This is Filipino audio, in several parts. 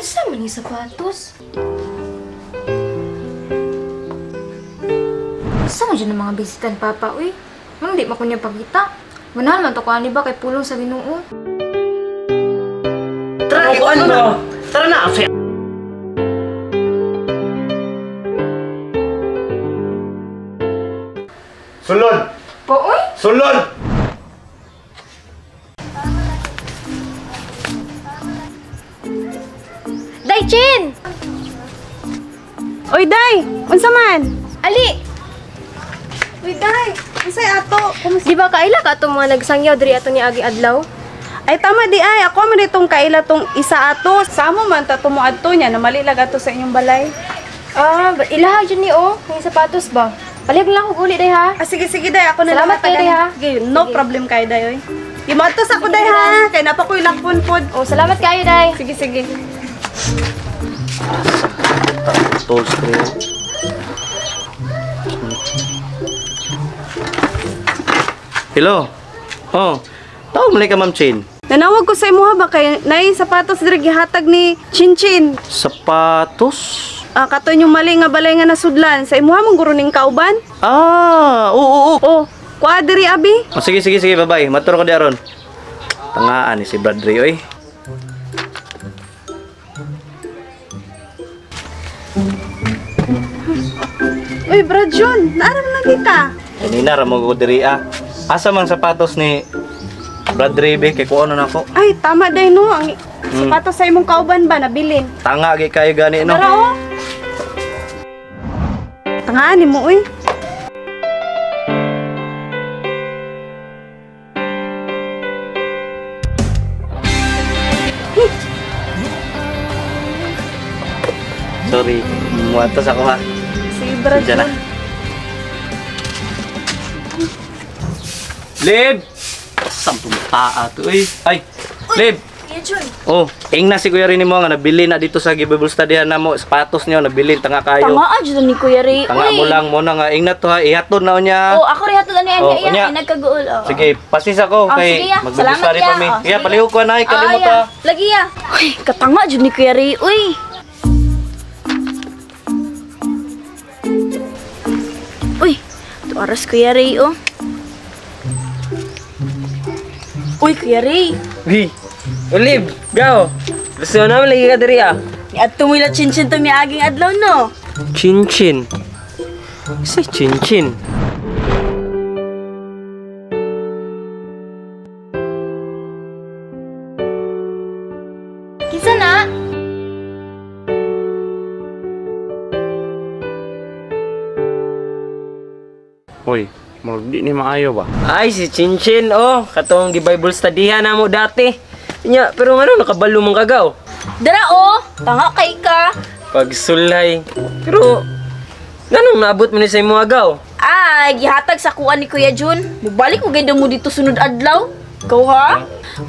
Unsa man ni sapatos? Sa man dyan ang mga bisitan, Papa, uy. Mang di makunya pagkita. Manahal man to ko ani ba kay pulong sa Ginoo. Tara, ikuan mo. Tara na. Sulod! Po, uy. Sulod! Day, Chin! Oy, Day! Unsa man? Ali! Uy, Day! Unsay ato? Kumusta? Di ba kaila ka itong mga nagsangyaw diri ato ni Agi Adlaw? Ay, tama di ay. Ako man itong kaila tong isa ato. Samo man ta tumuadto niya na mali lang ato sa inyong balay. Ah, ilaha dyan ni o. Yung sapatos ba? Palihag lang ako uli, Day, ha? Ah, sige, sige, Day. Ako na Salamat lang kayo, Day, ha? Sige, no problem kayo, Day, oy. Imatos ako, Day, ha? Kaya napa ko'y lakpon pod. Oh, salamat kayo, Day. Sige, sige. Toll screen. Hello. Oh. Tawag mo ka, Ma'am Chin. Nanawag ko sa imo ha ba kay nay sapatos diri gihatag ni Chinchin. Sapatos? Kato yung mali nga balay nga nasudlan sa imuha mong guro ning kauban. Oo. Oh, kuha diri abi. Oh, sige, bye-bye. Maturo ko di aron. Tangaan ni si Bradley, oy. Uy, Brad John, naaram lagi ka. Kanina ra mo ko diri Asa man sapatos ni Bradley be kay kuono nako. Ay, tama day no. Ang sapatos sa imong kauban ba nabilin? Tanga gi kayo gani no. Tara oh. Tangaan ni mo uy. Sorry, muatos ako ha. Si Brad Diyan na. John. Lib! Sampung taa to eh. Ay, Lib! Kuya Jun. Oh, ing na si Kuya rin mo nga nabili na dito sa Bible Study na mo sapatos niyo nabili tanga kayo. Tanga dyan ni Kuya Ray. Tanga mo lang mo na nga ing na to ha ihatod na niya. Oh, ako rin hatod ani Oh, Anya. unya. Ay, nagkaguol. Oh. Sige, pasis ako Oh, kay sige, ya. Bible Salamat, Study ya. pa mi. Oh, Iya, sige. paliw ko na kalimot ya. ha. Lagi ya. Uy, katanga dyan ni Kuya Ray. Uy. Uy, ito oras Kuya Ray, oh. Uy, Kuya Ray. Bi, Olib, gaw. Gusto naman lagi ka diri ah. At tumila chinchin to mi aging adlaw, no? Chinchin. Kasi chinchin. Kisa na? Hoy, murag di ni maayo ba? Ay, si Chinchin, oh. Katong gi-Bible studyhan na mo dati. Nya, pero ano, nakabalo mong kagaw. Dara, oh. Tanga kay ka. Pagsulay. Pero, ganong naabot mo ni sa imo agaw? Ay, gihatag sa kuan ni Kuya Jun. Mubalik ko ganda mo dito sunod adlaw. Ikaw ha?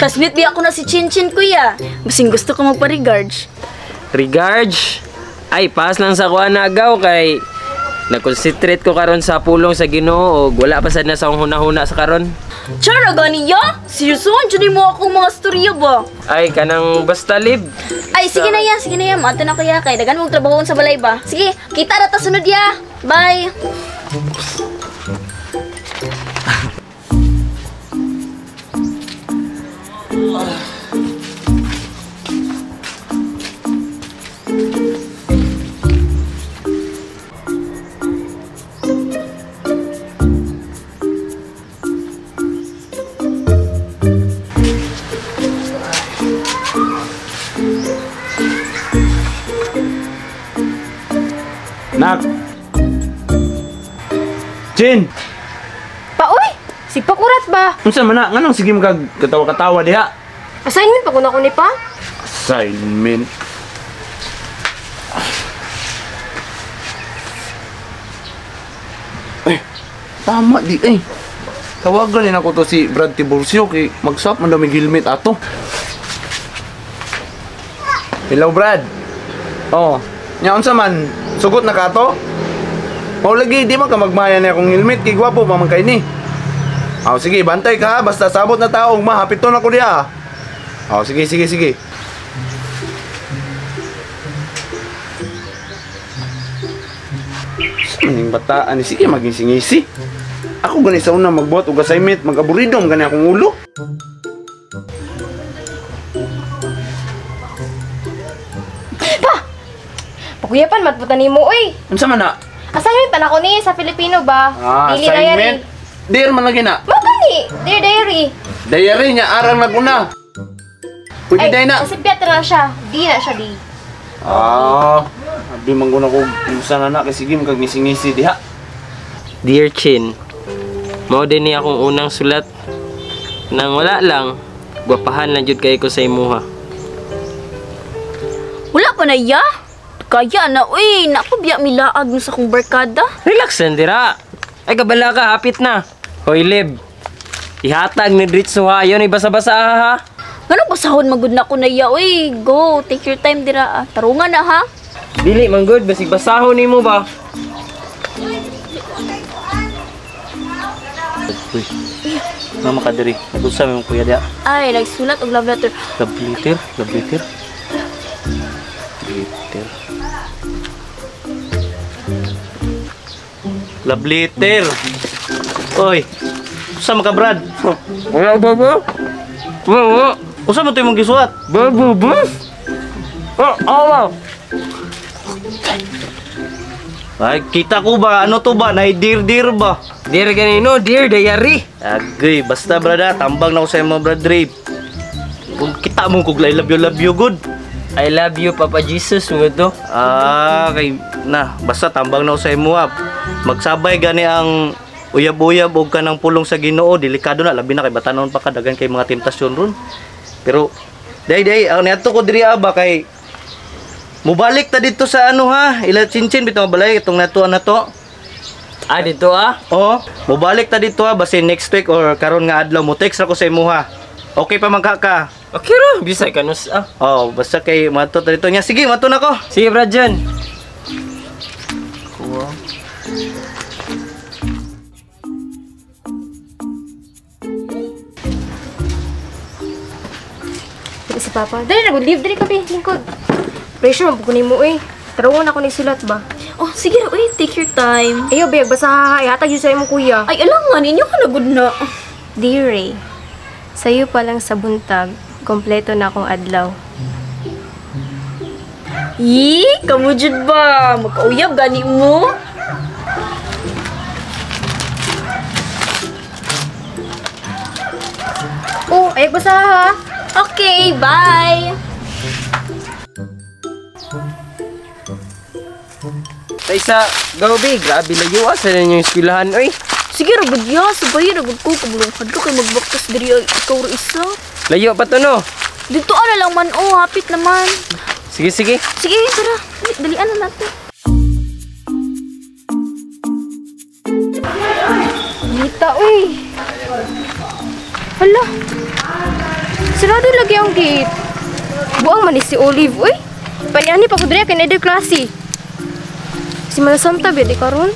Kasmit di ako na si Chinchin, Kuya. Basing gusto ko magpa-regards. Regards. Ay, pass lang sa kuha na agaw kay nag-concentrate ko karon sa pulong sa Ginoo o wala pa sad na sa huna-huna sa karon. Chara ganiya? Seryoso, dyan mo akong mga storya ba? Ay, kanang basta lib. Ay, sige na yan, sige na yan. Mato na Kuya kay dagan mong trabahoon sa balay ba? Sige, kita na ta sunod ya. Bye. Nak! Chin! Pa, uy! Si Pakurat ba? Unsa man na? Nganong sige magag katawa-katawa diha? Assignment pa ko na ko ni pa? Assignment. Tama di eh. Tawagan din ako to si Brad Tiburcio kay magsap man daw may helmet ato. Hello Brad. Oh, nya unsa man? Sugot na ka to? O lagi di man ka magmaya na akong helmet kay gwapo pa man kay ni. Oh, sige, bantay ka ha. Basta sabot na tao, mahapit to na ko diya. Oh, sige. Maning bataan ni sige maging singisi. Ako gani sa una magbuhat og assignment, mag-aburidom gani akong ulo. Pakuyapan, matputan ni mo, uy. Unsa man na? Assignment pa na ko ni sa Filipino ba? Daily Assignment. diary. Dear man lagi na. Mo gani, dear diary. Diary niya arang na kuna. Pwede day na. Kasi piyatra na siya. Di na siya, di. Abi man guna ko usa na kay sige magngisi-ngisi diha. Dear Chin, mao din ni akong unang sulat. Nang wala lang, gwapahan lang jud kay ko sa imuha. Wala pa na ya. Kaya na, uy, naku biya milaag no sa kong barkada. Relax lang dira. Ay kabala ka, hapit na. Hoy Lib, ihatag ni Dritso ha, yun ay basa-basa ha. Ganun basahon magud na ko na ya, uy. Go, take your time dira. Tarungan na ha. Dili man good, basig basahon nimo ba? Uy. Mama ka diri. Nag-usap mo kuya dia. Ay, nagsulat og love letter. Love letter. Letter. Love letter. Oy. Usa man ka Brad? Wala ba ba? Wala. Usa man to imong gisulat? Ba. Oh, awa. Ay, kita ko ba ano to ba? Nay dir ba? Dear ganino, dear diary. Agay, basta brada, tambang na ko sa imo Brad Dre. Kung kita mo kog love you good. I love you, Papa Jesus, mo to. Kay na, basta tambang na ko sa imo ha. Magsabay gani ang uyab-uyab og kanang pulong sa Ginoo, delikado na labi na kay batanon pa kadagan kay mga temptasyon ron. Pero day ang niadto ko diri ba kay mubalik ta dito sa ano ha, ila cincin bitaw balay itong natuan na to. Ah, dito ah. Oh, mubalik ta dito ha basi next week or karon nga adlaw mo text ra ko sa imo ha. Okay pa man ka? Okay ra, bisay ka nus ah. Oh, basta kay mato ta dito nya. Sige, mato na ko. Sige, Brad John. Dili si Papa. Dali na, leave dali kami, lingkod. Pressure, mabukunin mo, uy. Tarawon ako ni sulat ba? Oh, sige na, uy, take your time. Ayo, beg, basta ihatag yun sa imong kuya. Ay, alangan, ninyo ka na good na. Dear Ray, sa'yo pa lang sa buntag, kompleto na akong adlaw. Kamu jud ba? Magkauyab gani mo? Oh, ayak basta ha. Okay, bye. Sa Gabi, grabe layo sa ninyong eskwelahan, oy. Sige ra gud ya, sabay ra gud ko kabulong kadto kay magbaktas diri ay ikaw ra isa. Layo pa to no. Dito ana lang man oh, hapit naman. Sige. Sige, tara. Dalian na natin. Nita, uy. Hala. Sarado lagi ang gate. Buang manis si Olive, uy. Panyani pa ko diri kay nether klase. Si Malasanta ba di karon?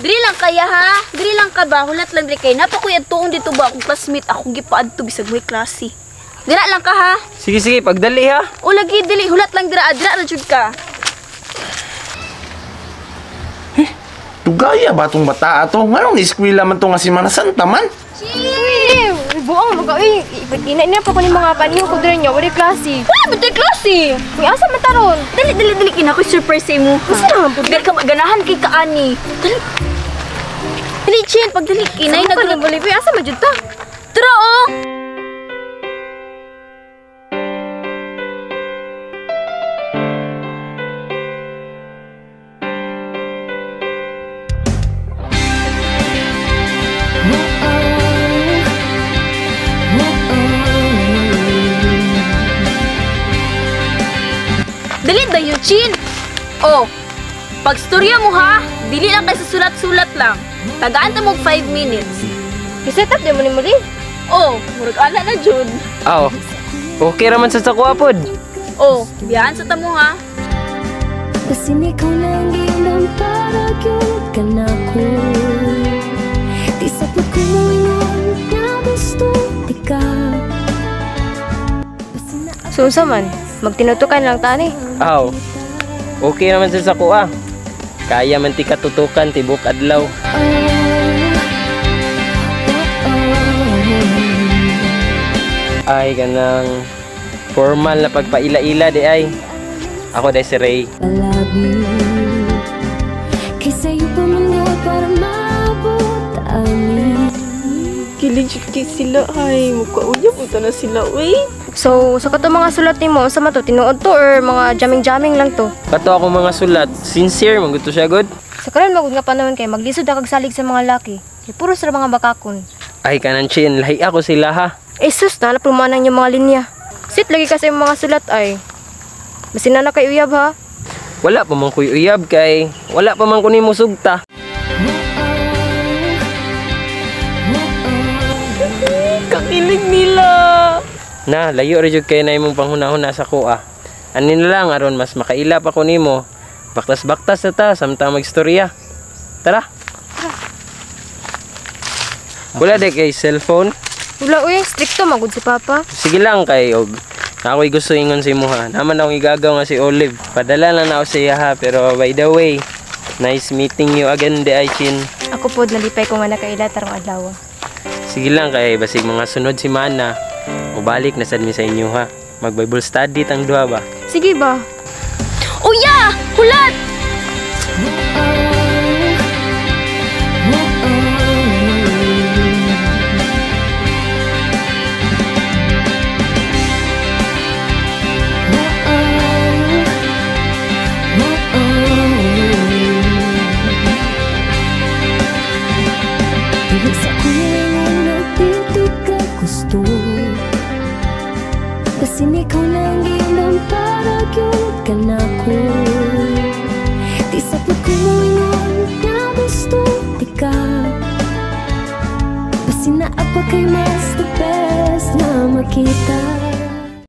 Diri lang kaya ha? Diri lang ka ba? Hulat lang diri kay napakuyad tuon dito ba akong classmate akong gipaadto bisag may klase. Dira lang ka ha? Sige, pagdali ha. O lagi dili hulat lang dira ra jud ka. Tugaya ba tong bata ato? Nganong eskwela man to nga si Manasanta man? Uy, buang mga uy. Ina pa ko ni mga paniho ko diri nya, wala klase. Wala ba tayo klase? Uy, asa man taron? Dali kina ko surprise sa imo. Asa naman po? Dali ka maganahan kay kaani. Dali Chin, pagdali kinay Sa mga Bolivia, asa man jud ta? Tara oh. Dali dayo Chin. Oh. Pagstorya mo ha, dili lang kay sa sulat-sulat lang. Tagaan ta mo 5 minutes. I-set up din mo ni muli. Oh, murag ala na jud. Aw. Okay raman sa sakuha pod. Oh, biyahan sa tamo ha. Kasi ikaw lang ilang para yun ka na ko. Di sapot ko ngayon na gusto di ka. So, unsa man? Magtinutukan lang tani. Aw. Okay naman sa sakuha. Kaya man ti katutukan tibok adlaw. Ay kanang formal na pagpaila-ila di ay. Ako day si Ray. Palagi kay sa'yo pamangot para maabot amin. Kilig kay sila ay. Mukha-uyab ito na sila, uy. So, sa kato mga sulat nimo, sa mato tinuod to or mga jamming-jamming lang to? Kato ako mga sulat. Sincere, magusto siya good. Sa karon magud nga panahon kay maglisod na kag salig sa mga laki. Kay puro sila mga bakakon. Ay kanan chin, lahi ako sila ha. Eh sus, nalapumanang yung mga linya. Sit lagi kasi yung mga sulat ay. Basin na kay uyab ha. Wala pa man kuy uyab kay wala pa man ko nimo sugta. Kakilig nila. Na, layo ra jud kay na imong panghunahuna sa kuha. Ani na lang aron mas makaila pa ko nimo. Baktas-baktas na ta samtang magstorya. Tara. Wala de kay cellphone. Wala uy, stricto magud si Papa. Sige lang kay og ako'y gusto ingon sa imo ha. Naman akong igagaw nga si Olive. Padala lang na ako sa iya ha. Pero by the way, nice meeting you again de Aichin. Ako pod nalipay ko nga nakaila tarong adlaw. Sige lang kay basig mga sunod si Mana. Mubalik na sad mi sa inyo ha. Mag Bible study tang duha ba. Sige ba? Uya! Hulat!